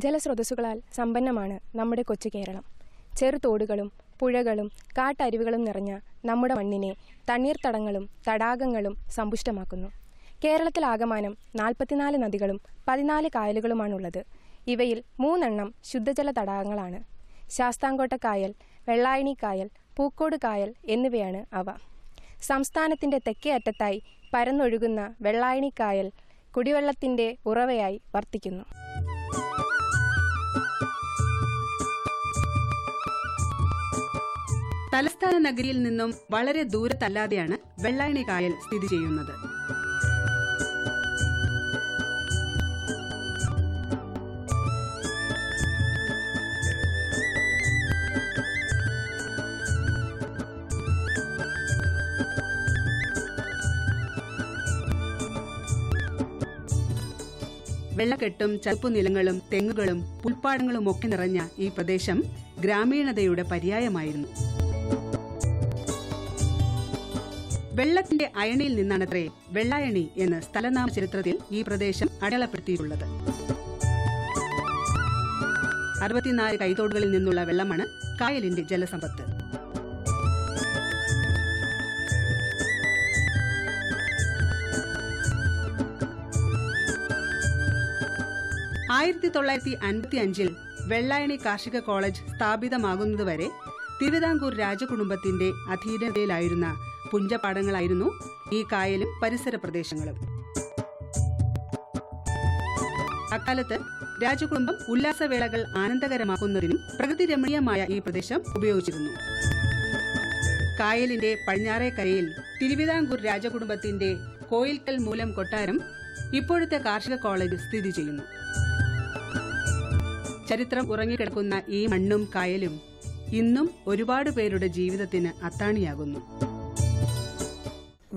ജലസ്രോതസ്സുകളാൽ സമ്പന്നമാണ് നമ്മുടെ കൊച്ചു കേരളം. ചെറുതോടുകളും പുഴകളും കാട്ടരുവികളും നിറഞ്ഞ നമ്മുടെ മണ്ണിനെ തണ്ണീർത്തടങ്ങളും തടാകങ്ങളും സമ്പുഷ്ടമാക്കുന്നു. കേരളത്തിലാകമാനം 44 നദികളും 14 കായലുകളുമാണുള്ളത്. ഇവയിൽ 3 ശുദ്ധജല തടാകങ്ങളാണ്. ശാസ്താംകോട്ട കായൽ, വെള്ളായണി കായൽ, പൂക്കോട് കായൽ എന്നിവയാണ് അവ. സംസ്ഥാനത്തിൻ്റെ തെക്കേ അറ്റത്തായി പരന്നൊഴുകുന്ന വെള്ളായണി കായൽ കുടിവെള്ളത്തിൻ്റെ ഉറവയായി വർത്തിക്കുന്നു. തലസ്ഥാന നഗരിയിൽ നിന്നും വളരെ ദൂരത്തല്ലാതെയാണ് വെള്ളായണി കായൽ സ്ഥിതി ചെയ്യുന്നത്. വെള്ളക്കെട്ടും ചതുപ്പുനിലങ്ങളും തെങ്ങുകളും പുൽപ്പാടങ്ങളും ഒക്കെ നിറഞ്ഞ ഈ പ്രദേശം ഗ്രാമീണതയുടെ പര്യായമായിരുന്നു. വെള്ളത്തിന്റെ അയണിയിൽ നിന്നാണത്രേ വെള്ളായണി എന്ന് സ്ഥലനാമ ചരിത്രത്തിൽ ഈ പ്രദേശം അടയാളപ്പെടുത്തിയിട്ടുള്ളത്. 64 കൈത്തോടുകളിൽ നിന്നുള്ള വെള്ളമാണ് കായലിന്റെ ജലസമ്പത്ത്. ആയിരത്തി 1955 വെള്ളായണി കാർഷിക കോളേജ് സ്ഥാപിതമാകുന്നതുവരെ തിരുവിതാംകൂർ രാജകുടുംബത്തിന്റെ അധീനതയിലായിരുന്ന പുഞ്ചപ്പാടങ്ങളായിരുന്നു ഈ കായലും പരിസര പ്രദേശങ്ങളും. അക്കാലത്ത് രാജകുടുംബം ഉല്ലാസവേളകൾ ആനന്ദകരമാക്കുന്നതിനും പ്രകൃതി രമണീയമായ ഈ പ്രദേശം ഉപയോഗിച്ചിരുന്നു. കായലിന്റെ പടിഞ്ഞാറേ കരയിൽ തിരുവിതാംകൂർ രാജകുടുംബത്തിന്റെ കോയിൽക്കൽ മൂലം കൊട്ടാരം, ഇപ്പോഴത്തെ കാർഷിക കോളേജ് സ്ഥിതി ചെയ്യുന്നു. ചരിത്രം ഉറങ്ങിക്കിടക്കുന്ന ഈ മണ്ണും കായലും ഇന്നും ഒരുപാട് പേരുടെ ജീവിതത്തിന് അത്താണിയാകുന്നു.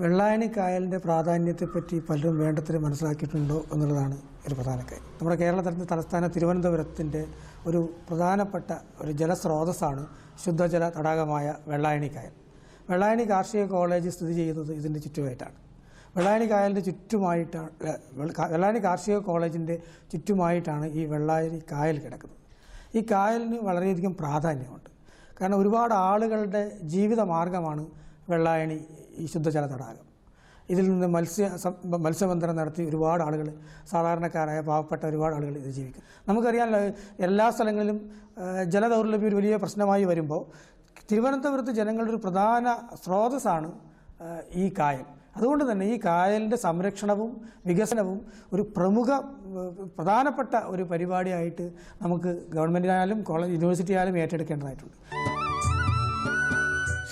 വെള്ളായണി കായലിൻ്റെ പ്രാധാന്യത്തെപ്പറ്റി പലരും വേണ്ടത്ര മനസ്സിലാക്കിയിട്ടുണ്ടോ എന്നുള്ളതാണ് ഒരു പ്രധാന കാര്യം. നമ്മുടെ കേരളത്തിൻ്റെ തലസ്ഥാന തിരുവനന്തപുരത്തിൻ്റെ ഒരു പ്രധാനപ്പെട്ട ഒരു ജലസ്രോതസ്സാണ് ശുദ്ധജല തടാകമായ വെള്ളായണി കായൽ. വെള്ളായണി കാർഷിക കോളേജ് സ്ഥിതി ചെയ്യുന്നത് ഇതിൻ്റെ ചുറ്റുമായിട്ടാണ്. വെള്ളായണി കായലിൻ്റെ ചുറ്റുമായിട്ടാണ്, വെള്ളായണി കാർഷിക കോളേജിൻ്റെ ചുറ്റുമായിട്ടാണ് ഈ വെള്ളായണി കായൽ കിടക്കുന്നത്. ഈ കായലിന് വളരെയധികം പ്രാധാന്യമുണ്ട്. കാരണം ഒരുപാട് ആളുകളുടെ ജീവിത മാർഗമാണ് വെള്ളായണി ഈ ശുദ്ധജല തടാകം. ഇതിൽ നിന്ന് മത്സ്യബന്ധനം നടത്തി ഒരുപാട് ആളുകൾ, സാധാരണക്കാരായ പാവപ്പെട്ട ഒരുപാട് ആളുകൾ ഇത് ജീവിക്കും. നമുക്കറിയാമല്ലോ, എല്ലാ സ്ഥലങ്ങളിലും ജലദൗർലഭ്യം ഒരു വലിയ പ്രശ്നമായി വരുമ്പോൾ തിരുവനന്തപുരത്ത് ജനങ്ങളുടെ ഒരു പ്രധാന സ്രോതസ്സാണ് ഈ കായൽ. അതുകൊണ്ട് തന്നെ ഈ കായലിൻ്റെ സംരക്ഷണവും വികസനവും ഒരു പ്രധാനപ്പെട്ട ഒരു പരിപാടിയായിട്ട് നമുക്ക് ഗവൺമെൻറ്റിനായാലും കോളേജ് യൂണിവേഴ്സിറ്റി ആയാലും ഏറ്റെടുക്കേണ്ടതായിട്ടുണ്ട്.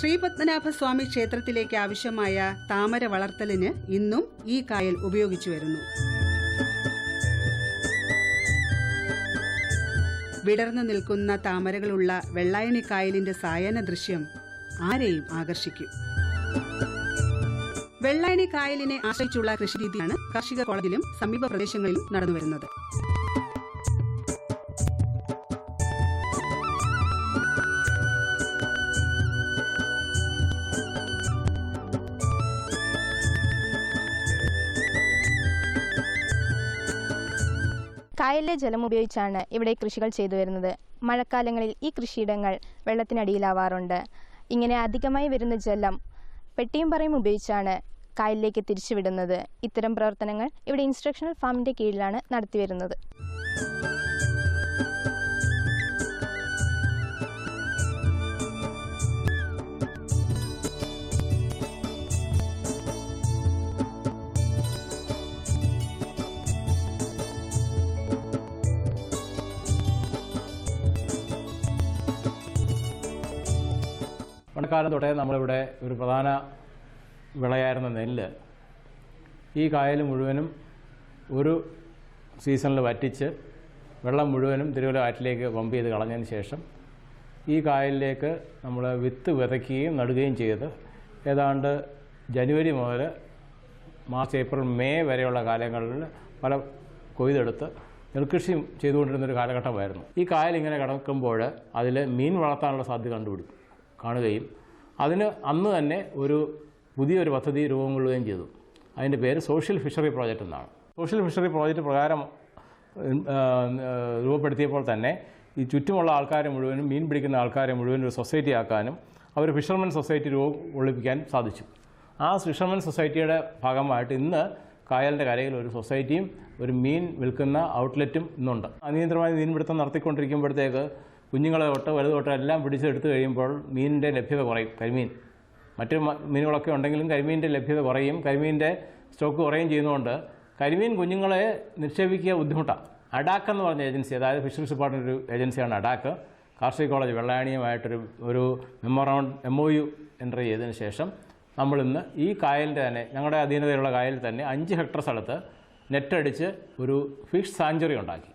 ശ്രീപത്മനാഭസ്വാമി ക്ഷേത്രത്തിലേക്ക് ആവശ്യമായ താമര വളർത്തലിന് ഇന്നും ഈ കായൽ ഉപയോഗിച്ചു വരുന്നു. വിടർന്നു നിൽക്കുന്ന താമരകളുള്ള വെള്ളായണി കായലിന്റെ സായാഹ്ന ദൃശ്യം ആരെയും ആകർഷിക്കും. വെള്ളായണി കായലിനെ ആശ്രയിച്ചുള്ള കൃഷിരീതിയാണ് കാർഷിക കോളേജിലും സമീപ പ്രദേശങ്ങളിലും നടന്നുവരുന്നത്. കായലിലെ ജലം ഉപയോഗിച്ചാണ് ഇവിടെ കൃഷികൾ ചെയ്തു വരുന്നത്. മഴക്കാലങ്ങളിൽ ഈ കൃഷിയിടങ്ങൾ വെള്ളത്തിനടിയിലാവാറുണ്ട്. ഇങ്ങനെ അധികമായി വരുന്ന ജലം പെട്ടിയും പറയും ഉപയോഗിച്ചാണ് കായലിലേക്ക് തിരിച്ചുവിടുന്നത്. ഇത്തരം പ്രവർത്തനങ്ങൾ ഇവിടെ ഇൻസ്ട്രക്ഷണൽ ഫാമിൻ്റെ കീഴിലാണ് നടത്തിവരുന്നത്. കാലം തൊട്ടേ നമ്മളിവിടെ ഒരു പ്രധാന വിളയായിരുന്ന നെല്ല് ഈ കായൽ മുഴുവനും ഒരു സീസണിൽ വറ്റിച്ച് വെള്ളം മുഴുവനും തിരുവല്ല ആറ്റിലേക്ക് പമ്പ് ചെയ്ത് കളഞ്ഞതിന് ശേഷം ഈ കായലിലേക്ക് നമ്മൾ വിത്ത് വിതയ്ക്കുകയും നടുകയും ചെയ്ത് ഏതാണ്ട് ജനുവരി മുതൽ മാർച്ച് ഏപ്രിൽ മെയ് വരെയുള്ള കാലങ്ങളിൽ പല കൊയ്തെടുത്ത് നെൽകൃഷി ചെയ്തുകൊണ്ടിരുന്നൊരു കാലഘട്ടമായിരുന്നു. ഈ കായൽ ഇങ്ങനെ കിടക്കുമ്പോൾ അതിൽ മീൻ വളർത്താനുള്ള സാധ്യത കാണുകയും അതിന് അന്ന് തന്നെ പുതിയൊരു പദ്ധതി രൂപം കൊള്ളുകയും ചെയ്തു. അതിൻ്റെ പേര് സോഷ്യൽ ഫിഷറി പ്രോജക്റ്റ് എന്നാണ്. സോഷ്യൽ ഫിഷറി പ്രോജക്റ്റ് പ്രകാരം രൂപപ്പെടുത്തിയപ്പോൾ തന്നെ ഈ ചുറ്റുമുള്ള ആൾക്കാരെ മുഴുവനും മീൻ പിടിക്കുന്ന ആൾക്കാരെ മുഴുവൻ ഒരു സൊസൈറ്റി ആക്കാനും അവർ ഫിഷർമെൻ സൊസൈറ്റി രൂപകൊള്ളിപ്പിക്കാൻ സാധിച്ചു. ആ ഫിഷർമെൻ സൊസൈറ്റിയുടെ ഭാഗമായിട്ട് ഇന്ന് കായലിൻ്റെ കരയിൽ ഒരു സൊസൈറ്റിയും ഒരു മീൻ വിൽക്കുന്ന ഔട്ട്ലെറ്റും ഇന്നുണ്ട്. അനിയന്ത്രിതമായി മീൻപിടുത്തം നടത്തിക്കൊണ്ടിരിക്കുമ്പോഴത്തേക്ക് കുഞ്ഞുങ്ങളെ തൊട്ട് വലുത് തൊട്ട് എല്ലാം പിടിച്ചെടുത്ത് കഴിയുമ്പോൾ മീനിൻ്റെ ലഭ്യത കുറയും. കരിമീൻ മറ്റ് മീനുകളൊക്കെ ഉണ്ടെങ്കിലും കരിമീൻ്റെ ലഭ്യത കുറയും, കരിമീൻ്റെ സ്റ്റോക്ക് കുറയും ചെയ്യുന്നതുകൊണ്ട് കരിമീൻ കുഞ്ഞുങ്ങളെ നിക്ഷേപിക്കുക ബുദ്ധിമുട്ടാണ്. അഡാക്ക് എന്ന് പറഞ്ഞ ഏജൻസി, അതായത് ഫിഷറീസ് ഡിപ്പാർട്ട്മെൻറ്റ് ഒരു ഏജൻസിയാണ് അഡാക്ക്, കാർഷിക കോളേജ് വെള്ളായണിയുമായിട്ടൊരു MOU എൻ്റർ ചെയ്തതിന് ശേഷം നമ്മളിന്ന് ഈ കായലിൻ്റെ തന്നെ ഞങ്ങളുടെ അധീനതയിലുള്ള കായലിൽ തന്നെ 5 ഹെക്ടർ സ്ഥലത്ത് നെറ്റടിച്ച് ഒരു ഫിഷ് സാഞ്ചുറി ഉണ്ടാക്കി.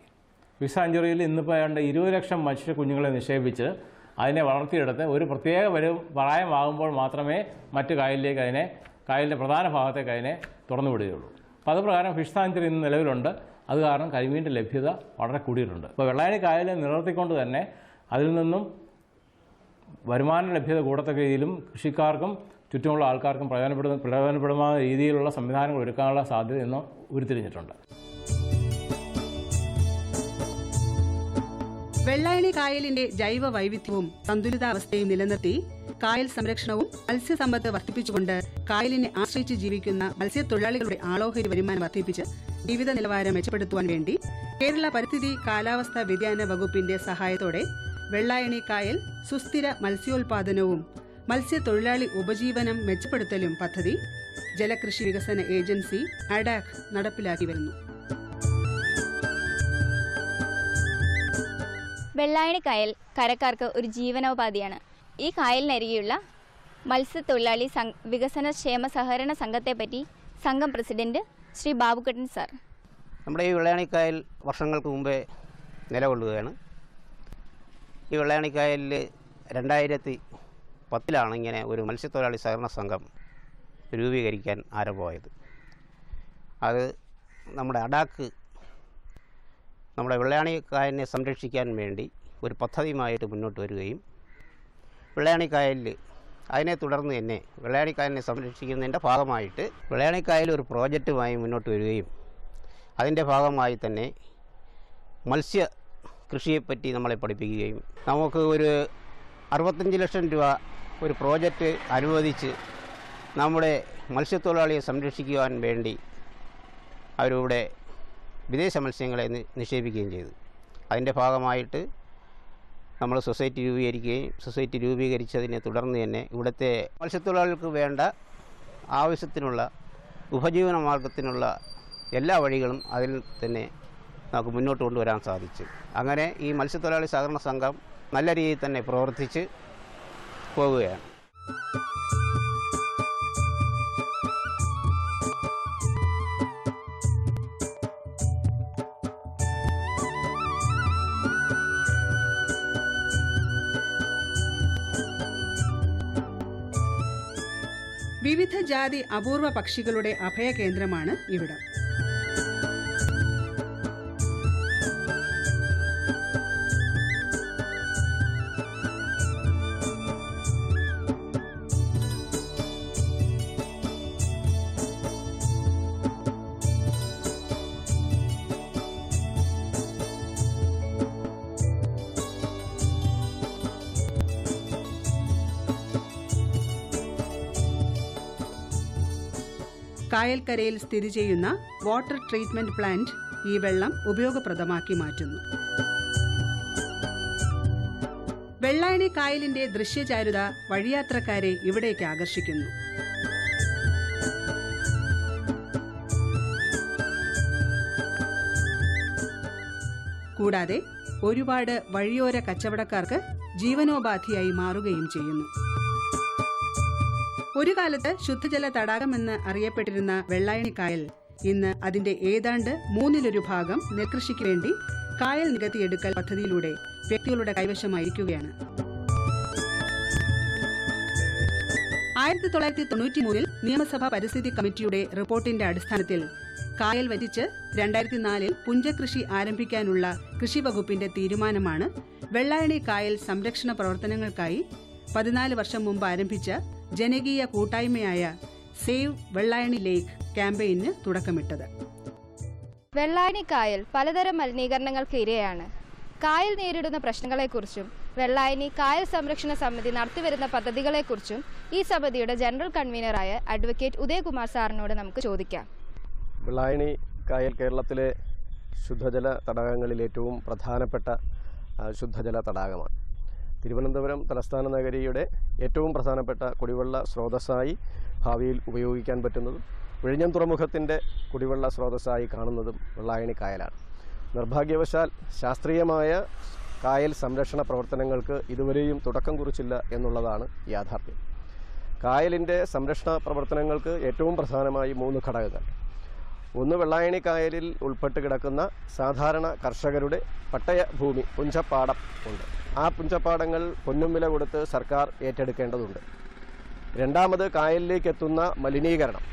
ഫിഷ് സാഞ്ചുറിയിൽ ഇന്നിപ്പോൾ ഏതാണ്ട് 20 ലക്ഷം മത്സ്യ കുഞ്ഞുങ്ങളെ നിക്ഷേപിച്ച് അതിനെ വളർത്തിയെടുത്ത് ഒരു പ്രത്യേക പ്രായമാകുമ്പോൾ മാത്രമേ മറ്റ് കായലിൻ്റെ പ്രധാന ഭാഗത്തേക്ക് അതിനെ തുറന്നു വിടുകയുള്ളൂ. അപ്പോൾ അത് പ്രകാരം ഫിഷ് സാഞ്ചുറി ഇന്ന് നിലവിലുണ്ട്. അത് കാരണം കരിമീൻ്റെ ലഭ്യത വളരെ കൂടിയിട്ടുണ്ട്. ഇപ്പോൾ വെള്ളായണി കായലിനെ നിലനിർത്തിക്കൊണ്ട് തന്നെ അതിൽ നിന്നും വരുമാന ലഭ്യത കൂടത്തക്ക രീതിയിലും കൃഷിക്കാർക്കും ചുറ്റുമുള്ള ആൾക്കാർക്കും പ്രയോജനപ്പെടുന്ന രീതിയിലുള്ള സംവിധാനങ്ങൾ ഒരുക്കാനുള്ള സാധ്യത ഇന്ന് ഉരുത്തിരിഞ്ഞിട്ടുണ്ട്. വെള്ളായണി കായലിന്റെ ജൈവ വൈവിധ്യവും സന്തുലിതാവസ്ഥയും നിലനിർത്തി കായൽ സംരക്ഷണവും മത്സ്യസമ്പത്ത് വർദ്ധിപ്പിച്ചുകൊണ്ട് കായലിനെ ആശ്രയിച്ച് ജീവിക്കുന്ന മത്സ്യത്തൊഴിലാളികളുടെ ആളോഹരി വരുമാനം വർദ്ധിപ്പിച്ച് ജീവിത നിലവാരം മെച്ചപ്പെടുത്തുവാൻ വേണ്ടി കേരള പരിസ്ഥിതി കാലാവസ്ഥാ വ്യതിയാന വകുപ്പിന്റെ സഹായത്തോടെ വെള്ളായണി കായൽ സുസ്ഥിര മത്സ്യോൽപാദനവും മത്സ്യത്തൊഴിലാളി ഉപജീവനം മെച്ചപ്പെടുത്തലും പദ്ധതി ജലകൃഷി വികസന ഏജൻസി അഡാക് നടപ്പിലാക്കി വരുന്നു. വെള്ളായണി കായൽ കരക്കാർക്ക് ഒരു ജീവനോപാധിയാണ്. ഈ കായലിനരികെയുള്ള മത്സ്യത്തൊഴിലാളി വികസന ക്ഷേമ സഹകരണ സംഘത്തെപ്പറ്റി സംഘം പ്രസിഡന്റ് ശ്രീ ബാബുക്കുട്ടൻ സാർ. നമ്മുടെ ഈ വെള്ളായണിക്കായൽ വർഷങ്ങൾക്ക് മുമ്പേ നിലകൊള്ളുകയാണ്. ഈ വെള്ളായണിക്കായലിൽ 2010 ഇങ്ങനെ ഒരു മത്സ്യത്തൊഴിലാളി സഹകരണ സംഘം രൂപീകരിക്കാൻ ആരംഭമായത്. അത് നമ്മുടെ അഡാക്ക് നമ്മുടെ വെള്ളായണിക്കായലിനെ സംരക്ഷിക്കാൻ വേണ്ടി ഒരു പദ്ധതിയുമായിട്ട് മുന്നോട്ട് വരികയും വെള്ളായണിക്കായലിൽ അതിനെ തുടർന്ന് തന്നെ വെള്ളായണിക്കായലിനെ സംരക്ഷിക്കുന്നതിൻ്റെ ഭാഗമായിട്ട് വെള്ളായണിക്കായൽ ഒരു പ്രോജക്റ്റുമായി മുന്നോട്ട് വരികയും അതിൻ്റെ ഭാഗമായി തന്നെ മത്സ്യ കൃഷിയെപ്പറ്റി നമ്മളെ പഠിപ്പിക്കുകയും നമുക്ക് ഒരു 65 ലക്ഷം രൂപ ഒരു പ്രോജക്റ്റ് അനുവദിച്ച് നമ്മുടെ മത്സ്യത്തൊഴിലാളിയെ സംരക്ഷിക്കുവാൻ വേണ്ടി അവരിവിടെ വിദേശ മത്സ്യങ്ങളെ നിക്ഷേപിക്കുകയും ചെയ്തു. അതിൻ്റെ ഭാഗമായിട്ട് നമ്മൾ സൊസൈറ്റി രൂപീകരിച്ചതിനെ തുടർന്ന് തന്നെ ഇവിടുത്തെ മത്സ്യത്തൊഴിലാളികൾക്ക് വേണ്ട ആവശ്യത്തിനുള്ള ഉപജീവന മാർഗത്തിനുള്ള എല്ലാ വഴികളും അതിൽ തന്നെ നമുക്ക് മുന്നോട്ട് കൊണ്ടുവരാൻ സാധിച്ചു. അങ്ങനെ ഈ മത്സ്യത്തൊഴിലാളി സഹകരണ സംഘം നല്ല രീതിയിൽ തന്നെ പ്രവർത്തിച്ച് പോവുകയാണ്. വിവിധ ജാതി അപൂർവ പക്ഷികളുടെ അഭയകേന്ദ്രമാണ് ഇവിടം. കായൽക്കരയിൽ സ്ഥിതി ചെയ്യുന്ന വാട്ടർ ട്രീറ്റ്മെന്റ് പ്ലാന്റ് ഈ വെള്ളം ഉപയോഗപ്രദമാക്കി മാറ്റുന്നു. വെള്ളായണി കായലിന്റെ ദൃശ്യചാരുത വഴിയാത്രക്കാരെ ഇവിടേക്ക് ആകർഷിക്കുന്നു. കൂടാതെ ഒരുപാട് വഴിയോര കച്ചവടക്കാർക്ക് ജീവനോപാധിയായി മാറുകയും ചെയ്യുന്നു. ഒരു കാലത്ത് ശുദ്ധജല തടാകമെന്ന് അറിയപ്പെട്ടിരുന്ന വെള്ളായണി കായൽ ഇന്ന് അതിന്റെ ഏതാണ്ട് 1/3 ഭാഗം നെൽകൃഷിക്ക് വേണ്ടി കായൽ നികത്തിയെടുക്കൽ പദ്ധതിയിലൂടെ വ്യക്തികളുടെ കൈവശമായിരിക്കുകയാണ്. 1993 നിയമസഭാ പരിസ്ഥിതി കമ്മിറ്റിയുടെ റിപ്പോർട്ടിന്റെ അടിസ്ഥാനത്തിൽ കായൽ വറ്റിച്ച് 2004 പുഞ്ചകൃഷി ആരംഭിക്കാനുള്ള കൃഷി വകുപ്പിന്റെ തീരുമാനമാണ് വെള്ളായണി കായൽ സംരക്ഷണ പ്രവർത്തനങ്ങൾക്കായി 14 വർഷം മുമ്പ് ആരംഭിച്ച ജനകീയ കൂട്ടായ്മയായ സേവ് വെള്ളായണി ലേക്ക് ക്യാമ്പയിന് തുടക്കമിട്ടത്. വെള്ളായണി കായൽ പലതരം മലിനീകരണങ്ങൾക്ക് ഇരയാണ്. കായൽ നേരിടുന്ന പ്രശ്നങ്ങളെക്കുറിച്ചും വെള്ളായണി കായൽ സംരക്ഷണ സമിതി നടത്തിവരുന്ന പദ്ധതികളെക്കുറിച്ചും ഈ സമിതിയുടെ ജനറൽ കൺവീനറായ അഡ്വക്കേറ്റ് ഉദയകുമാർ സാറിനോട് നമുക്ക് ചോദിക്കാം. വെള്ളായണി കായൽ കേരളത്തിലെ ശുദ്ധജല തടാകങ്ങളിൽ ഏറ്റവും പ്രധാനപ്പെട്ട ശുദ്ധജല തടാകമാണ്. തിരുവനന്തപുരം തലസ്ഥാന നഗരിയുടെ ഏറ്റവും പ്രധാനപ്പെട്ട കുടിവെള്ള സ്രോതസ്സായി ഭാവിയിൽ ഉപയോഗിക്കാൻ പറ്റുന്നതും വിഴിഞ്ഞം തുറമുഖത്തിൻ്റെ കുടിവെള്ള സ്രോതസ്സായി കാണുന്നതും വെള്ളായണി കായലാണ്. നിർഭാഗ്യവശാൽ ശാസ്ത്രീയമായ കായൽ സംരക്ഷണ പ്രവർത്തനങ്ങൾക്ക് ഇതുവരെയും തുടക്കം കുറിച്ചില്ല എന്നുള്ളതാണ് യാഥാർത്ഥ്യം. കായലിൻ്റെ സംരക്ഷണ പ്രവർത്തനങ്ങൾക്ക് ഏറ്റവും പ്രധാനമായി 3 ഘടകങ്ങൾ. ഒന്ന്, വെള്ളായണി കായലിൽ ഉൾപ്പെട്ട് കിടക്കുന്ന സാധാരണ കർഷകരുടെ പട്ടയ ഭൂമി പുഞ്ചപ്പാടം ഉണ്ട്. ആ പുഞ്ചപ്പാടങ്ങൾ പൊന്നും വില കൊടുത്ത് സർക്കാർ ഏറ്റെടുക്കേണ്ടതുണ്ട്. രണ്ടാമത്, കായലിലേക്ക് എത്തുന്ന മലിനീകരണം.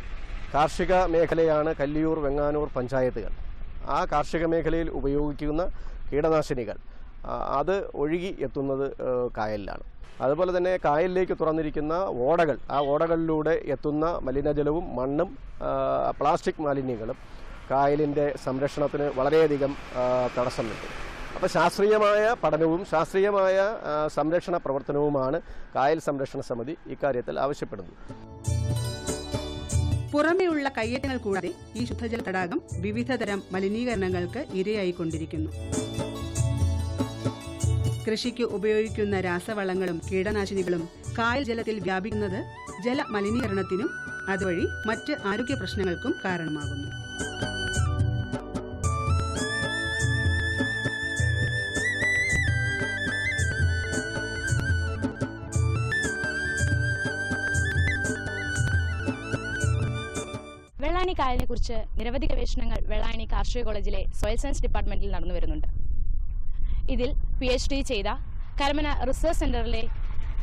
കാർഷിക മേഖലയാണ് കല്ലിയൂർ, വെങ്ങാനൂർ പഞ്ചായത്തുകൾ. ആ കാർഷിക മേഖലയിൽ ഉപയോഗിക്കുന്ന കീടനാശിനികൾ അത് ഒഴുകി എത്തുന്നത് കായലിലാണ്. അതുപോലെ തന്നെ കായലിലേക്ക് തുറന്നിരിക്കുന്ന ഓടകൾ, ആ ഓടകളിലൂടെ എത്തുന്ന മലിനജലവും മണ്ണും പ്ലാസ്റ്റിക് മാലിന്യങ്ങളും കായലിൻ്റെ സംരക്ഷണത്തിന് വളരെയധികം തടസ്സം നൽകും. അപ്പോൾ ശാസ്ത്രീയമായ പഠനവും ശാസ്ത്രീയമായ സംരക്ഷണ പ്രവർത്തനവുമാണ് കായൽ സംരക്ഷണ സമിതി ഇക്കാര്യത്തിൽ ആവശ്യപ്പെടുന്നത്. പുറമെയുള്ള കയ്യേറ്റങ്ങൾ കൂടാതെ ഈ ശുദ്ധജല തടാകം വിവിധതരം മലിനീകരണങ്ങൾക്ക് ഇരയായിക്കൊണ്ടിരിക്കുന്നു. കൃഷിക്ക് ഉപയോഗിക്കുന്ന രാസവളങ്ങളും കീടനാശിനികളും കായൽ ജലത്തിൽ വ്യാപിക്കുന്നത് ജലമലിനീകരണത്തിനും അതുവഴി മറ്റ് ആരോഗ്യ പ്രശ്നങ്ങൾക്കും കാരണമാകുന്നു. വെള്ളായണി കായലിനെ കുറിച്ച് നിരവധി ഗവേഷണങ്ങൾ വെള്ളായണി കാർഷിക കോളേജിലെ സോയിൽ സയൻസ് ഡിപ്പാർട്ട്മെന്റിൽ നടന്നു വരുന്നുണ്ട്. ഇതിൽ PhD ചെയ്ത കരമന റിസർച്ച് സെന്ററിലെ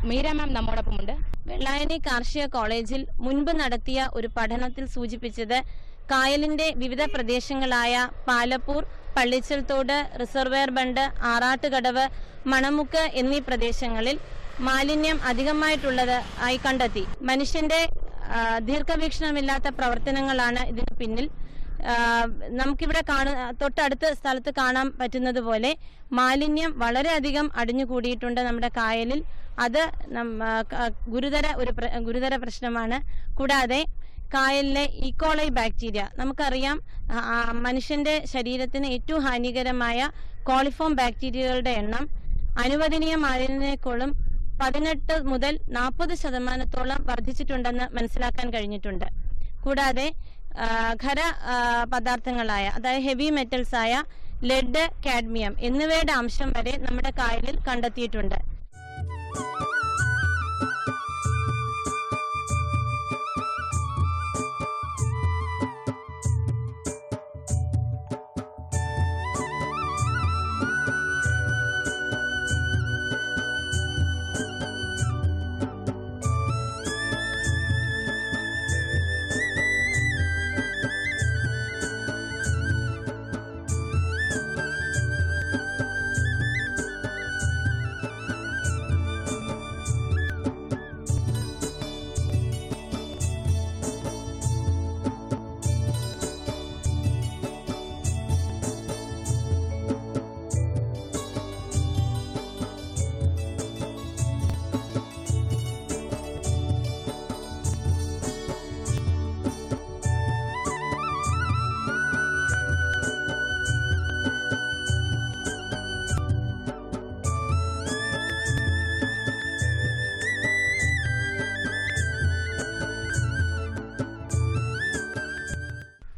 മീര മാം നമ്മോടൊപ്പമുണ്ട്. വെള്ളായണി കാർഷിക കോളേജിൽ മുൻപ് നടത്തിയ ഒരു പഠനത്തിൽ സൂചിപ്പിച്ചത് കായലിന്റെ വിവിധ പ്രദേശങ്ങളായ പാലപ്പൂർ, പള്ളിച്ചൽത്തോട്, റിസർവെയർ ബണ്ട്, ആറാട്ടുകടവ്, മണമുക്ക് എന്നീ പ്രദേശങ്ങളിൽ മാലിന്യം അധികമായിട്ടുള്ളത് ആയി കണ്ടെത്തി. മനുഷ്യന്റെ ദീർഘവീക്ഷണമില്ലാത്ത പ്രവർത്തനങ്ങളാണ് ഇതിന് പിന്നിൽ. നമുക്കിവിടെ തൊട്ടടുത്ത സ്ഥലത്ത് കാണാൻ പറ്റുന്നത് പോലെ മാലിന്യം അടിഞ്ഞുകൂടിയിട്ടുണ്ട് നമ്മുടെ കായലിൽ. അത് ഗുരുതര പ്രശ്നമാണ്. കൂടാതെ കായലിലെ ഈക്കോളൈ ബാക്ടീരിയ, നമുക്കറിയാം മനുഷ്യന്റെ ശരീരത്തിന് ഏറ്റവും ഹാനികരമായ കോളിഫോം ബാക്ടീരിയകളുടെ എണ്ണം അനുവദനീയ മാലിന്യങ്ങളെക്കാളും 18 മുതൽ 40% വർദ്ധിച്ചിട്ടുണ്ടെന്ന് മനസ്സിലാക്കാൻ കഴിഞ്ഞിട്ടുണ്ട്. കൂടാതെ ഖര പദാർത്ഥങ്ങളായ, അതായത് ഹെവി മെറ്റൽസ് ആയ ലെഡ്, കാഡ്മിയം എന്നിവയുടെ അംശം വരെ നമ്മുടെ കായലിൽ കണ്ടെത്തിയിട്ടുണ്ട്.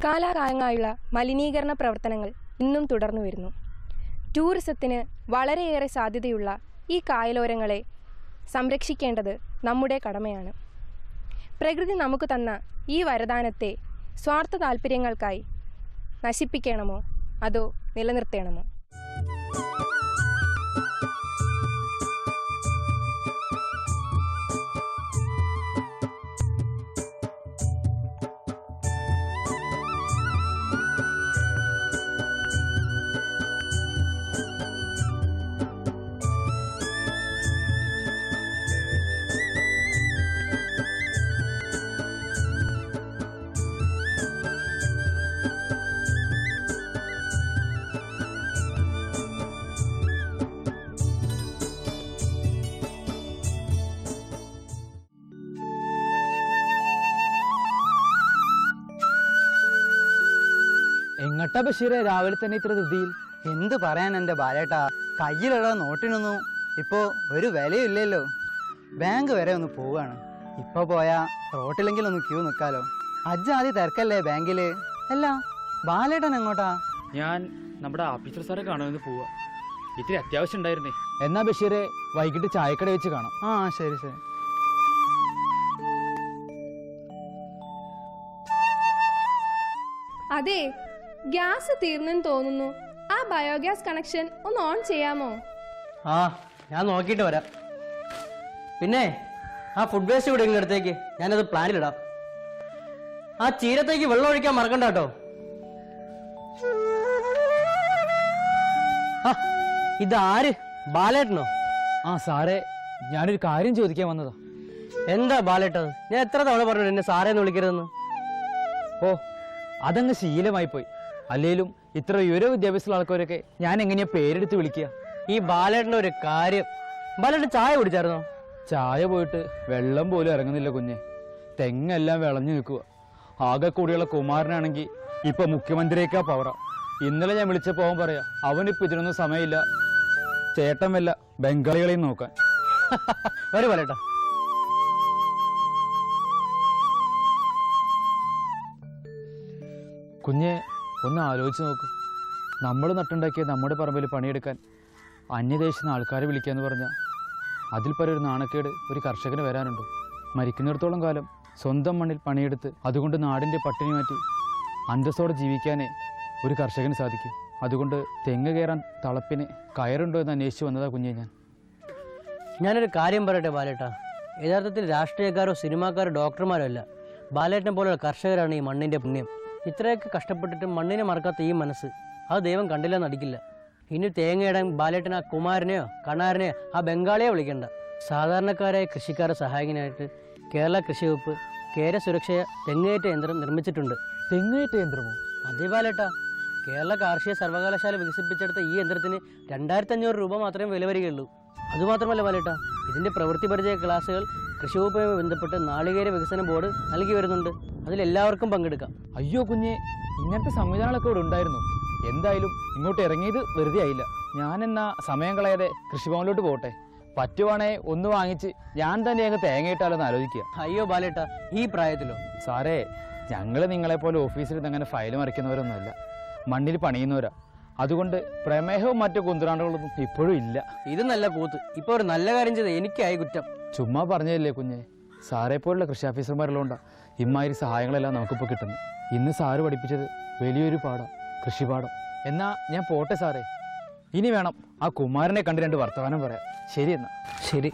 കാലാകാലങ്ങളായുള്ള മലിനീകരണ പ്രവർത്തനങ്ങൾ ഇന്നും തുടർന്നു വരുന്നു. ടൂറിസത്തിന് വളരെയേറെ സാധ്യതയുള്ള ഈ കായലോരങ്ങളെ സംരക്ഷിക്കേണ്ടത് നമ്മുടെ കടമയാണ്. പ്രകൃതി നമുക്ക് തന്ന ഈ വരദാനത്തെ സ്വാർത്ഥ താല്പര്യങ്ങൾക്കായി നശിപ്പിക്കണമോ അതോ നിലനിർത്തണമോ? എങ്ങട്ടാ ബഷീറെ രാവിലെ തന്നെ ഇത്ര ധൃതിയിൽ? എന്ത് പറയാൻ എൻ്റെ ബാലേട്ടാ, കയ്യിലുള്ള നോട്ടിനൊന്നും ഇപ്പോൾ ഒരു വിലയില്ലല്ലോ. ബാങ്ക് വരെ ഒന്ന് പോവാണ്. ഇപ്പോൾ പോയാൽ റോട്ടിലെങ്കിലും ഒന്ന് ക്യൂ നിൽക്കാലോ. അജ്ജാതി തിരക്കല്ലേ ബാങ്കിൽ. അല്ല ബാലേട്ടൻ എങ്ങോട്ടാ? ഞാൻ നമ്മുടെ ഓഫീസർ സാറെ കാണുമെന്ന് പോവാ. ഇത്തിരി അത്യാവശ്യം ഉണ്ടായിരുന്നേ. എന്നാ ബഷീറെ വൈകിട്ട് ചായക്കട വെച്ച് കാണാം. ആ ശരി ശരി. അതെ, ഗ്യാസ് തീർന്നെന്ന് തോന്നുന്നു. ആ ബയോഗ്യാസ് കണക്ഷൻ ഒന്ന് ഓൺ ചെയ്യാമോ? ആ ഞാൻ നോക്കിയിട്ട് വരാം. പിന്നെ ആ ഫുഡ് വേസ്റ്റ് കൂടെ ഇങ്ങ് എടുത്തേക്ക്, ഞാനത് പ്ലാനിലിടാം. ആ ചീരത്തേക്ക് വെള്ളം ഒഴിക്കാൻ മറക്കണ്ട കേട്ടോ. ആ ഇതാര്? ബാലേട്ടനോ? ആ സാറേ, ഞാനൊരു കാര്യം ചോദിക്കാൻ വന്നതാ. എന്താ ബാലേട്ടത്? ഞാൻ എത്ര തവണ പറഞ്ഞു എന്നെ സാറേന്ന് വിളിക്കരുതെന്ന്. ഓ അതങ്ങ് ശീലമായി പോയി. അല്ലേലും ഇത്ര ഉയര വിദ്യാഭ്യാസമുള്ള ആൾക്കാരൊക്കെ ഞാൻ എങ്ങനെയാ പേരെടുത്ത് വിളിക്കുക? ഈ ബാലേട്ടൻ്റെ ഒരു കാര്യം. ബാലേട്ടൻ ചായ കുടിച്ചായിരുന്നോ? ചായ പോയിട്ട് വെള്ളം പോലും ഇറങ്ങുന്നില്ല കുഞ്ഞെ. തെങ്ങെല്ലാം വിളഞ്ഞു നിൽക്കുക. ആകെ കൂടിയുള്ള കുമാരനാണെങ്കിൽ ഇപ്പൊ മുഖ്യമന്ത്രിയേക്കാ പവറ. ഇന്നലെ ഞാൻ വിളിച്ചപ്പോൾ അവൻ പറയാ അവനിപ്പോൾ ഇതിനൊന്നും സമയമില്ല, ചേട്ടൻ വല്ല ബംഗാളികളെയും നോക്കാൻ. വരൂ ബാലേട്ടാ. കുഞ്ഞെ ഒന്ന് ആലോചിച്ച് നോക്ക്. നമ്മൾ നട്ടുണ്ടാക്കിയ നമ്മുടെ പറമ്പിൽ പണിയെടുക്കാൻ അന്യദേശത്ത് നിന്ന് ആൾക്കാരെ വിളിക്കാന്ന് പറഞ്ഞാൽ അതിൽ ഒരു നാണക്കേട് ഒരു കർഷകന് വരാനുണ്ടോ? മരിക്കുന്നിടത്തോളം കാലം സ്വന്തം മണ്ണിൽ പണിയെടുത്ത് അതുകൊണ്ട് നാടിൻ്റെ പട്ടിണി മാറ്റി അന്തസ്സോടെ ജീവിക്കാനേ ഒരു കർഷകന് സാധിക്കും. അതുകൊണ്ട് തെങ്ങ് കയറാൻ തളപ്പിന് കയറുണ്ടോ എന്ന് അന്വേഷിച്ച് വന്നതാ കുഞ്ഞെ ഞാൻ. ഞാനൊരു കാര്യം പറയട്ടെ ബാലേട്ടാ, യഥാർത്ഥത്തിൽ രാഷ്ട്രീയക്കാരോ സിനിമാക്കാരോ ഡോക്ടർമാരോ അല്ല, ബാലേട്ടനെ പോലുള്ള കർഷകരാണ് ഈ മണ്ണിൻ്റെ പുണ്യം. ഇത്രയൊക്കെ കഷ്ടപ്പെട്ടിട്ട് മണ്ണിനെ മറക്കാത്ത ഈ മനസ്സ്, അത് ദൈവം കണ്ടില്ലെന്ന് അടിക്കില്ല. ഇനി തേങ്ങയിടാൻ ബാലേട്ടൻ ആ കുമാരനെയോ കണാരനെയോ ആ ബംഗാളിയോ വിളിക്കണ്ട. സാധാരണക്കാരായ കൃഷിക്കാരെ സഹായിക്കാനായിട്ട് കേരള കൃഷി വകുപ്പ് കേര സുരക്ഷ തെങ്ങേറ്റ യന്ത്രം നിർമ്മിച്ചിട്ടുണ്ട്. തെങ്ങേറ്റ യന്ത്രമോ? അതേ ബാലേട്ടാ, കേരള കാർഷിക സർവകലാശാല വികസിപ്പിച്ചെടുത്ത ഈ യന്ത്രത്തിന് 2500 രൂപ മാത്രമേ വില വരികയുള്ളൂ. അതുമാത്രമല്ല ബാലേട്ടാ, ഇതിൻ്റെ പ്രവൃത്തി പരിചയ ക്ലാസ്സുകൾ കൃഷി വകുപ്പുമായി ബന്ധപ്പെട്ട് നാളികേര വികസന ബോർഡ് നൽകി വരുന്നുണ്ട്. അതിലെല്ലാവർക്കും പങ്കെടുക്കാം. അയ്യോ കുഞ്ഞെ, ഇങ്ങനത്തെ സംവിധാനങ്ങളൊക്കെ ഇവിടെ ഉണ്ടായിരുന്നു. എന്തായാലും ഇങ്ങോട്ട് ഇറങ്ങിയത് വെറുതെ ആയില്ല. ഞാനെന്നാ സമയം കളയാതെ കൃഷിഭവനിലോട്ട് പോട്ടെ. പറ്റുവാണേ ഒന്ന് വാങ്ങിച്ച് ഞാൻ തന്നെ അങ്ങ് തേങ്ങയിട്ടാലോന്ന് ആലോചിക്കുക. അയ്യോ ബാലേട്ടാ, ഈ പ്രായത്തിലോ? സാറേ, ഞങ്ങൾ നിങ്ങളെപ്പോലെ ഓഫീസിൽ നിന്ന് അങ്ങനെ ഫയൽ മറിക്കുന്നവരൊന്നുമല്ല, മണ്ണിൽ പണിയുന്നവരാ. അതുകൊണ്ട് പ്രമേഹവും മറ്റു കുന്തറാണ്ടുകളൊന്നും ഇപ്പോഴും ഇല്ല. ഇത് നല്ല കൂത്ത്. ഇപ്പോൾ ഒരു നല്ല കാര്യം ചെയ്ത് എനിക്കായി കുറ്റം. ചുമ്മാ പറഞ്ഞതല്ലേ കുഞ്ഞെ. സാറേ പോലുള്ള കൃഷി ഓഫീസർമാരുള്ളതുകൊണ്ടാണ് ഇമ്മാതിരി സഹായങ്ങളെല്ലാം നമുക്കിപ്പോൾ കിട്ടുന്നത്. ഇന്ന് സാറ് പഠിപ്പിച്ചത് വലിയൊരു പാഠം, കൃഷിപാഠം. എന്നാ ഞാൻ പോട്ടെ സാറേ. ഇനി വേണം ആ കുമാരനെ കണ്ട് 2 വർത്തമാനം പറയാം. ശരി എന്നാ. ശരി.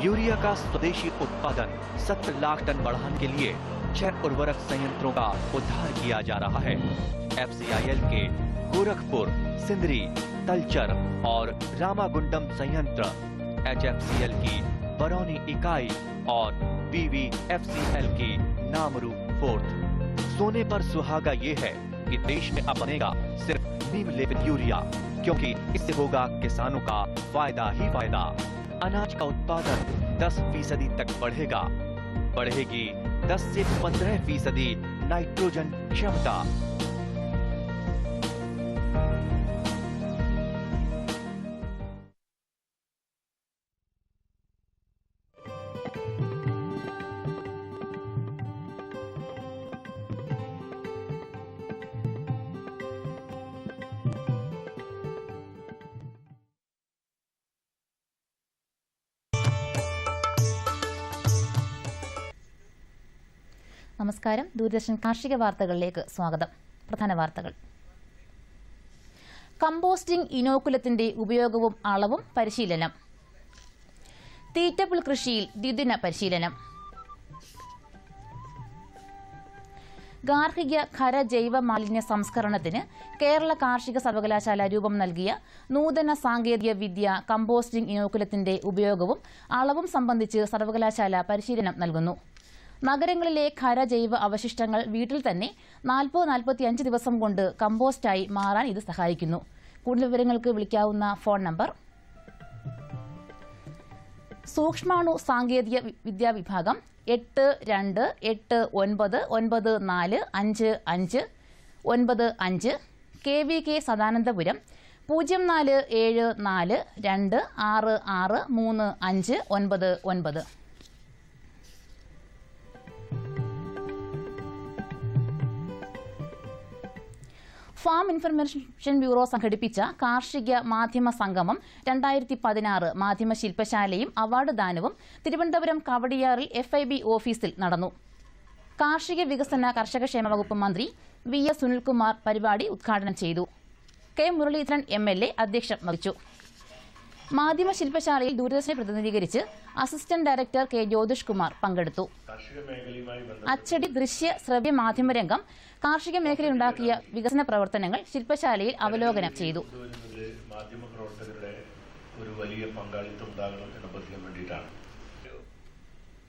यूरिया का स्वदेशी उत्पादन 70 लाख टन बढ़ाने के लिए 6 उर्वरक संयंत्रों का उद्धार किया जा रहा है। FCIL के गोरखपुर, सिंदरी, तलचर और रामागुंडम संयंत्र HFCL की बरौनी इकाई और BVFCL की नामरू 4th। सोने पर सुहागा ये है कि देश में अब बनेगा सिर्फ नीम लेपित यूरिया, क्योंकि इससे होगा किसानों का फायदा ही फायदा। अनाज का उत्पादन 10% तक बढ़ेगा, बढ़ेगी 10 से 15% नाइट्रोजन क्षमता। നമസ്കാരം. ദൂരദർശൻ കാർഷിക വാർത്തകളിലേക്ക് സ്വാഗതം. പ്രധാന വാർത്തകൾ. കമ്പോസ്റ്റിംഗ് ഇനോക്കുലത്തിന്റെ ഉപയോഗവും അളവും പരിശീലനം. തീറ്റപ്പുൽ കൃഷിയിൽ ദ്വിദിന പരിശീലനം. ഗാർഹിക ഖര ജൈവ മാലിന്യ സംസ്കരണത്തിന് കേരള കാർഷിക സർവകലാശാല രൂപം നൽകിയ നൂതന സാങ്കേതിക വിദ്യ കമ്പോസ്റ്റിംഗ് ഇനോക്കുലത്തിന്റെ ഉപയോഗവും അളവും സംബന്ധിച്ച് സർവകലാശാല പരിശീലനം നൽകുന്നു. നഗരങ്ങളിലെ ഖര ജൈവ അവശിഷ്ടങ്ങൾ വീട്ടിൽ തന്നെ 40-45 ദിവസം കൊണ്ട് കമ്പോസ്റ്റായി മാറാൻ ഇത് സഹായിക്കുന്നു. കൂടുതൽ വിവരങ്ങൾക്ക് വിളിക്കാവുന്ന ഫോൺ നമ്പർ സൂക്ഷ്മാണു സാങ്കേതിക വിദ്യാ വിഭാഗം 8229455595 KVK Sadanandapuram 047426635999. Farm information bureau സംഘടിപ്പിച്ച കാർഷിക മാധ്യമ സംഗമം 2016 മാധ്യമ ശില്പശാലയും അവാർഡ് ദാനവും തിരുവനന്തപുരം കവടിയാറിൽ FIB ഓഫീസിൽ നടന്നു. കാർഷിക വികസന കർഷകക്ഷേമ വകുപ്പ് മന്ത്രി VS സുനിൽകുമാർ പരിപാടി ഉദ്ഘാടനം ചെയ്തു. K മുരളീധരൻ MLA അധ്യക്ഷം വഹിച്ചു. മാധ്യമ ശില്പശാലയിൽ ദൂരദർശനെ പ്രതിനിധീകരിച്ച് assistant director K Jyothish Kumar പങ്കെടുത്തു. അച്ചടി, ദൃശ്യ, ശ്രവ്യ മാധ്യമരംഗം കാർഷിക മേഖലയുണ്ടാക്കിയ വികസന പ്രവർത്തനങ്ങൾ ശില്പശാലയിൽ അവലോകനം ചെയ്തു. മാധ്യമപ്രവർത്തകരുടെ ഒരു വലിയ പങ്കാളിത്തം ഉണ്ടാകണം എന്ന ബോധ്യം വേണ്ടിയിട്ടാണ്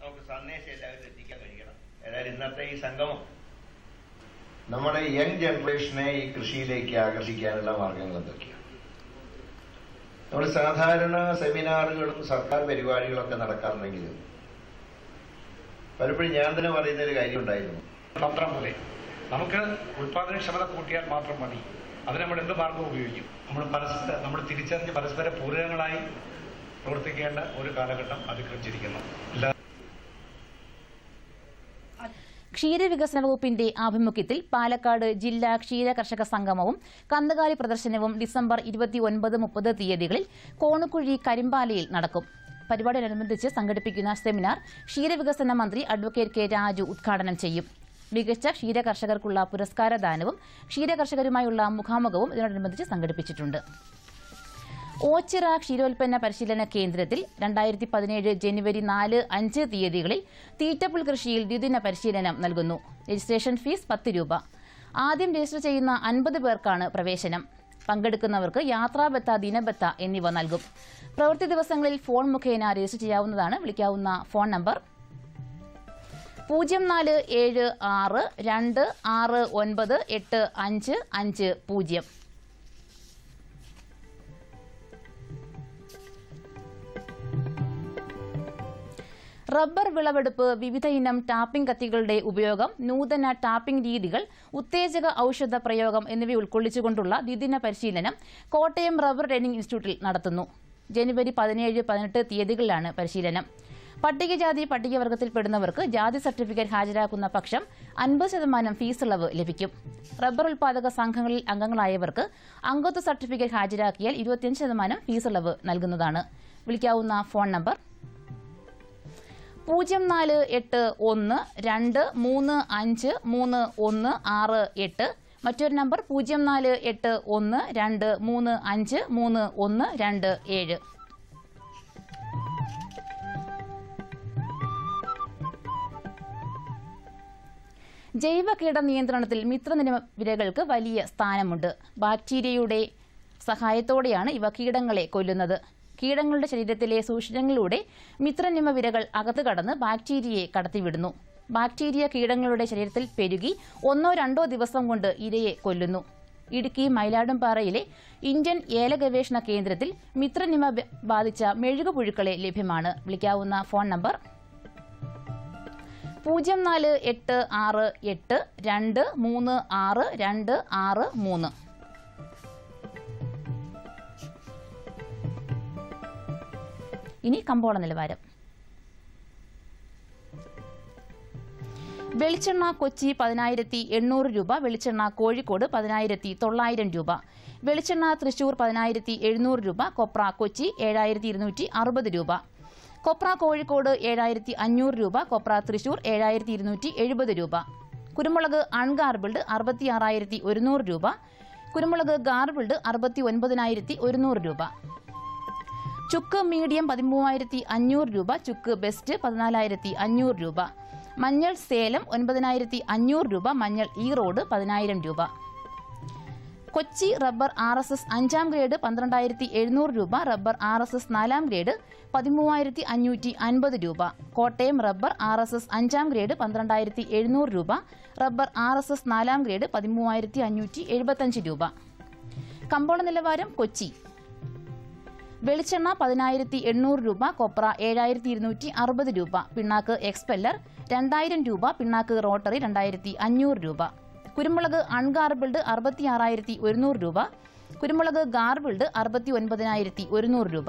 നമുക്ക് സന്ദേശം എല്ലാവരും എത്തിക്കാൻ കഴിയണം. ഏതായാലും ഇന്നത്തെ ഈ സംഗമം നമ്മുടെ യങ് ജനറേഷനെ ഈ കൃഷിയിലേക്ക് ആകർഷിക്കാനുള്ള മാർഗങ്ങൾ എന്തൊക്കെയാണ്? നമ്മൾ സാധാരണ സെമിനാറുകളും സർക്കാർ പരിപാടികളൊക്കെ നടക്കാറുണ്ടെങ്കിലും പലപ്പോഴും ഞാൻ തന്നെ പറയുന്ന ഒരു കാര്യം ഉണ്ടായിരുന്നു. തന്ത്രം പോലെ നമുക്ക് ഉത്പാദനക്ഷമത കൂട്ടിയാൽ മാത്രം മതി. അതിന് നമ്മൾ എന്ത് മാർഗം ഉപയോഗിക്കും? നമ്മൾ തിരിച്ചറിഞ്ഞ് പരസ്പര പൂരകങ്ങളായി പ്രവർത്തിക്കേണ്ട ഒരു കാലഘട്ടം അതിക്രമിച്ചിരിക്കുന്നു. ക്ഷീരവികസന വകുപ്പിന്റെ ആഭിമുഖ്യത്തിൽ പാലക്കാട് ജില്ലാ ക്ഷീര കർഷക സംഗമവും കന്നുകാലി പ്രദർശനവും ഡിസംബർ 29-30 തീയതികളിൽ കോണുകുഴി കരിമ്പാലയിൽ നടക്കും. പരിപാടിയോടനുബന്ധിച്ച് സംഘടിപ്പിക്കുന്ന സെമിനാർ ക്ഷീരവികസന മന്ത്രി അഡ്വക്കേറ്റ് K രാജു ഉദ്ഘാടനം ചെയ്യും. മികച്ച ക്ഷീര കർഷകർക്കുള്ള പുരസ്കാരദാനവും ക്ഷീര കർഷകരുമായുള്ള മുഖാമുഖവും ഇതിനോടനുബന്ധിച്ച് സംഘടിപ്പിച്ചിട്ടുണ്ട്. ഓച്ചിറ ക്ഷീരോൽപ്പന്ന പരിശീലന കേന്ദ്രത്തിൽ 2017 ജനുവരി 4-5 തീയതികളിൽ തീറ്റപ്പുൽ കൃഷിയിൽ ദ്വിദിന പരിശീലനം നൽകുന്നു. രജിസ്ട്രേഷൻ ഫീസ് 10 രൂപ. ആദ്യം രജിസ്റ്റർ ചെയ്യുന്ന 50 പേർക്കാണ് പ്രവേശനം. പങ്കെടുക്കുന്നവർക്ക് യാത്രാബത്ത, ദിനബത്ത എന്നിവ നൽകും. പ്രവൃത്തി ദിവസങ്ങളിൽ ഫോൺ മുഖേന രജിസ്റ്റർ ചെയ്യാവുന്നതാണ്. വിളിക്കാവുന്ന ഫോൺ നമ്പർ 047626985550. റബ്ബർ വിളവെടുപ്പ്, വിവിധ ഇനം ടാപ്പിംഗ് കത്തികളുടെ ഉപയോഗം, നൂതന ടാപ്പിംഗ് രീതികൾ, ഉത്തേജക ഔഷധ പ്രയോഗം എന്നിവ ഉൾക്കൊള്ളിച്ചുകൊണ്ടുള്ള ദ്വിദിന പരിശീലനം കോട്ടയം റബ്ബർ ട്രെയിനിംഗ് ഇൻസ്റ്റിറ്റ്യൂട്ടിൽ നടത്തുന്നു. ജനുവരി 17-18 തീയതികളിലാണ് പരിശീലനം. പട്ടികജാതി പട്ടികവർഗത്തിൽപ്പെടുന്നവർക്ക് ജാതി സർട്ടിഫിക്കറ്റ് ഹാജരാക്കുന്ന പക്ഷം 50% ഫീസ് ഇളവ് ലഭിക്കും. റബ്ബർ ഉൽപാദക സംഘങ്ങളിൽ അംഗങ്ങളായവർക്ക് അംഗത്വ സർട്ടിഫിക്കറ്റ് ഹാജരാക്കിയാൽ 25% ഫീസ് ഇളവ് നൽകുന്നതാണ്. വിളിക്കാവുന്ന ഫോൺ നമ്പർ 0481235368. മറ്റൊരു നമ്പർ 048123533127. ജൈവ കീട നിയന്ത്രണത്തിൽ മിത്രനിരവിരകൾക്ക് വലിയ സ്ഥാനമുണ്ട്. ബാക്ടീരിയയുടെ സഹായത്തോടെയാണ് ഇവ കീടങ്ങളെ കൊല്ലുന്നത്. കീടങ്ങളുടെ ശരീരത്തിലെ സൂക്ഷ്മങ്ങളിലൂടെ മിത്രനിമ വിരകൾ അകത്ത് കടന്ന് ബാക്ടീരിയയെ കടത്തിവിടുന്നു. ബാക്ടീരിയ കീടങ്ങളുടെ ശരീരത്തിൽ പെരുകി 1-2 ദിവസം കൊണ്ട് ഇരയെ കൊല്ലുന്നു. ഇടുക്കി മയിലാടുംപാറയിലെ ഇന്ത്യൻ ഏല ഗവേഷണ കേന്ദ്രത്തിൽ മിത്രനിമ ബാധിച്ച മെഴുകുപുഴുക്കളെ ലഭ്യമാണ്. വിളിക്കാവുന്ന ഫോൺ നമ്പർ 048682362263. ഇനി കമ്പോള നിലവാരം. വെളിച്ചെണ്ണ കൊച്ചി 10,800 രൂപ, വെളിച്ചെണ്ണ കോഴിക്കോട് 10,900 രൂപ, വെളിച്ചെണ്ണ തൃശൂർ 10,700 രൂപ, കൊപ്ര കൊച്ചി 7,260 രൂപ, കൊപ്ര കോഴിക്കോട് 7,500 രൂപ, കൊപ്ര തൃശൂർ 7,270 രൂപ, കുരുമുളക് അൺഗാർബിൾഡ് 66,100 രൂപ, കുരുമുളക് ഗാർബിൾഡ് 69,100 രൂപ, ചുക്ക് മീഡിയം 13,500 രൂപ, ചുക്ക് ബെസ്റ്റ് 14,500 രൂപ, മഞ്ഞൾ സേലം 9,500 രൂപ, മഞ്ഞൾ ഈറോഡ് 10,000 രൂപ, കൊച്ചി റബ്ബർ RSS 5ാം ഗ്രേഡ് 12,700 രൂപ, റബ്ബർ RSS 4ാം ഗ്രേഡ് 13,550 രൂപ, കോട്ടയം റബ്ബർ RSS 5ാം ഗ്രേഡ് 12,700 രൂപ, റബ്ബർ RSS 4ാം ഗ്രേഡ് 13,575 രൂപ. കമ്പോള നിലവാരം കൊച്ചി. വെളിച്ചെണ്ണ 10,800 രൂപ, കൊപ്ര 7,260 രൂപ, പിണ്ണാക്ക് എക്സ്പെല്ലർ 2,000 രൂപ, പിണ്ണാക്ക് റോട്ടറി 2,500 രൂപ, കുരുമുളക് അൺഗാർബിൾഡ് 66,100 രൂപ, കുരുമുളക് ഗാർബിൾഡ് 69,100 രൂപ,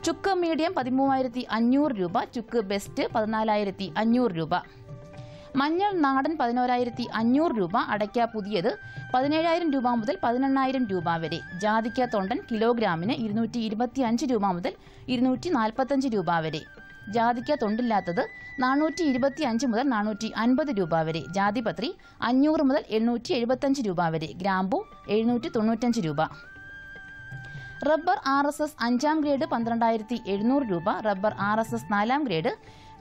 ചുക്ക് മീഡിയം 13,500 രൂപ, ചുക്ക് ബെസ്റ്റ് 14,500 രൂപ, മഞ്ഞൾ നാടൻ 11,500 രൂപ, അടയ്ക്ക പുതിയത് 17,000 രൂപ മുതൽ 18,000 രൂപ വരെ, ജാതിക്ക തൊണ്ടൻ കിലോഗ്രാമിന് 225 രൂപ മുതൽ 245 രൂപ വരെ, ജാതിക്ക തൊണ്ടില്ലാത്തത് 425 മുതൽ 450 രൂപ വരെ, ജാതിപത്രി 500 മുതൽ 875 രൂപ വരെ, ഗ്രാമ്പു 795 രൂപ. റബ്ബർ RSS 5ാം ഗ്രേഡ് 12,700 രൂപ, റബ്ബർ RSS 4ാം ഗ്രേഡ്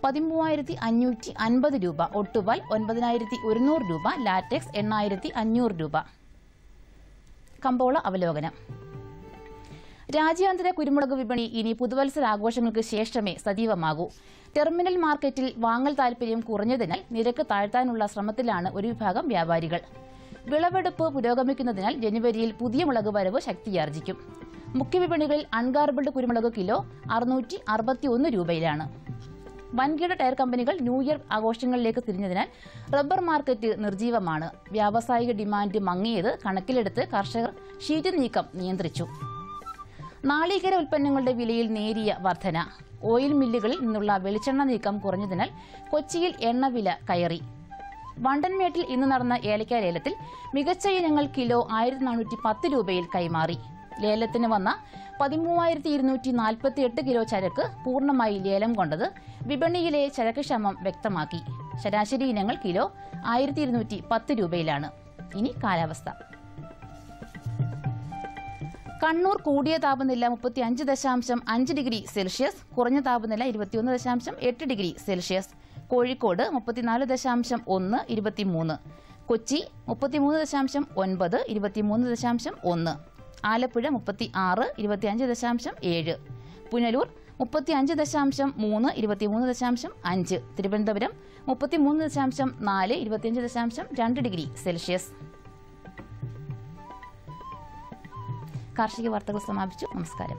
13,550 രൂപ, ഒട്ടുപാൽ 9,100 രൂപ, ലാറ്റക്സ് 8,500 രൂപ. കമ്പോള അവലോകനം. രാജ്യാന്തര കുരുമുളക് വിപണി ഇനി പുതുവത്സരാഘോഷങ്ങൾക്ക് ശേഷമേ സജീവമാകൂ. ടെർമിനൽ മാർക്കറ്റിൽ വാങ്ങൽ താൽപര്യം കുറഞ്ഞതിനാൽ നിരക്ക് താഴ്ത്താനുള്ള ശ്രമത്തിലാണ് ഒരു വിഭാഗം വ്യാപാരികൾ. വിളവെടുപ്പ് പുരോഗമിക്കുന്നതിനാൽ ജനുവരിയിൽ പുതിയ മുളക് വരവ് ശക്തിയാർജിക്കും. മുഖ്യവിപണികളിൽ അൺഗാർബിൾഡ് കുരുമുളക് കിലോ 661 രൂപയിലാണ്. വൻകിട ടയർ കമ്പനികൾ ന്യൂ ഇയർ ആഘോഷങ്ങളിലേക്ക് തിരിഞ്ഞതിനാൽ റബ്ബർ മാർക്കറ്റ് നിർജീവമാണ്. വ്യാവസായിക ഡിമാൻഡ് മങ്ങിയത് കണക്കിലെടുത്ത് കർഷകർ ഷീറ്റ് നീക്കം നിയന്ത്രിച്ചു. നാളികേര ഉൽപ്പന്നങ്ങളുടെ വിലയിൽ നേരിയ വർധന. ഓയിൽ മില്ലുകളിൽ നിന്നുള്ള വെളിച്ചെണ്ണ നീക്കം കുറഞ്ഞതിനാൽ കൊച്ചിയിൽ എണ്ണവില കയറി. വണ്ടൻമേട്ടിൽ ഇന്ന് നടന്ന ഏലക്ക ലേലത്തിൽ മികച്ച ഇനങ്ങൾ കിലോ 1,410 രൂപയിൽ കൈമാറി. ലേലത്തിന് വന്ന 13,248 കിലോ ചരക്ക് പൂർണ്ണമായി ലേലം കൊണ്ടത് വിപണിയിലെ ചരക്ക് ക്ഷാമം വ്യക്തമാക്കി. ശരാശരി ഇനങ്ങൾ കിലോ 1,210 രൂപയിലാണ്. ഇനി കാലാവസ്ഥ. കണ്ണൂർ കൂടിയ താപനില 35.5 ഡിഗ്രി സെൽഷ്യസ്, കുറഞ്ഞ താപനില 21.8 degree Celsius. Kozhikode 34.1 23, Kochi 33.9 23.1, Alappuzha 36 25.7, Punalur 35.3 23.5, Thiruvananthapuram 33.4 25.2 degree Celsius. കാർഷിക വാർത്തകൾ സമാപിച്ചു. നമസ്കാരം.